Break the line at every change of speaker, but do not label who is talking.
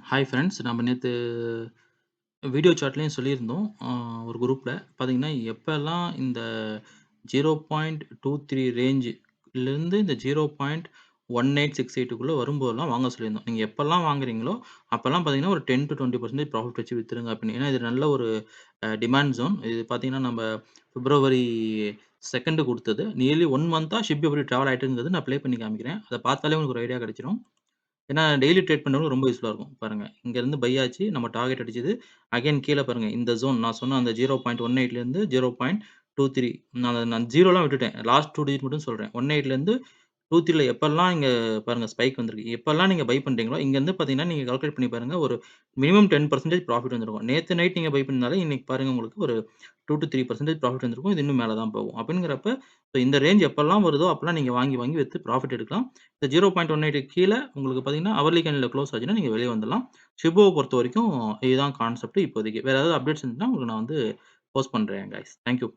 Hi friends. நம்ம நேத்து video சாட்லயும் சொல்லியிருந்தோம். ஒரு குரூப்ல பார்த்தீங்கன்னா, எப்பலாம் இந்த 0.23 ரேஞ்சுலருந்து இந்த 0.1868க்குள்ள வரும்போதெல்லாம் வாங்க சொல்லியிருந்தோம். நீங்க எப்பலாம் வாங்குறீங்களோ, அப்பலாம் பார்த்தீங்கன்னா, ஒரு 10-20% ப்ராஃபிட் வச்சு வித்துருங்க அப்படின்னு. ஏன்னா, இது நல்ல ஒரு டிமாண்ட் ஜோன். இது பார்த்தீங்கன்னா, நம்ம பிப்ரவரி 2 குடுத்தது. நியர்லி 1 மந்த்தா ஷிப் எப்படி ட்ராவல் ஆயிட்டுருந்தது நான் ப்ளே பண்ணி காமிக்கிறேன். அத பார்த்தாலே உங்களுக்கு ஒரு ஐடியா கிடைச்சிரும். ஏன்னா, டெய்லி ட்ரேட் பண்றவங்களுக்கு ரொம்ப யூஸ்ஃபுல்லா இருக்கும். பாருங்க. இங்கருந்து பை ஆச்சு. நம்ம டார்கெட் அடிச்சது. அகைன் கீழ பாருங்க. இந்த ஜோன் நான் சொன்ன அந்த 0.18லேருந்து 0.23 நான் 0லாம் விட்டுட்டேன். லாஸ்ட் 2 டிஜிட் மட்டும் சொல்றேன். 18லேருந்து 23ல எப்பல்லாம் இங்க பாருங்க ஸ்பைக் வந்திருக்கு. எப்பல்லாம் நீங்க பை பண்றீங்களோ, இங்கருந்து பார்த்தீங்கன்னா, நீங்க கால்குலேட் பண்ணி பாருங்க. ஒரு மினிமம் 10% ப்ராஃபிட் வந்திருக்கும். நேத்து நைட் நீங்க பை பண்ணியிருந்தாலே, இன்னைக்கு பாருங்க உங்களுக்கு ஒரு 2-3% ப்ராஃபிட் வந்திருக்கும். இது இன்னும் மேல தான் போகும். அப்படிங்கிறப்ப, இந்த ரேஞ்ச் எப்பல்லாம் வருதோ, அப்பல்லாம் நீங்க வாங்கி, வாங்கி வித்து ப்ராஃபிட் எடுக்கலாம். இந்த 0.18 கீழ உங்களுக்கு பார்த்தீங்கன்னா, ஹவர்லி கேண்டில்ல க்ளோஸ் ஆச்சுன்னா, நீங்க வெளிய வந்துடலாம். ஷிபோவ பொறுத்தவரைக்கும் இதுதான் கான்செப்ட் இப்போதைக்கு. வேற ஏதாவது அப்டேட்ஸ் இருந்துச்சுன்னா, உங்களுக்கு நான் வந்து போஸ்ட் பண்றேன் காய்ஸ். Thank you.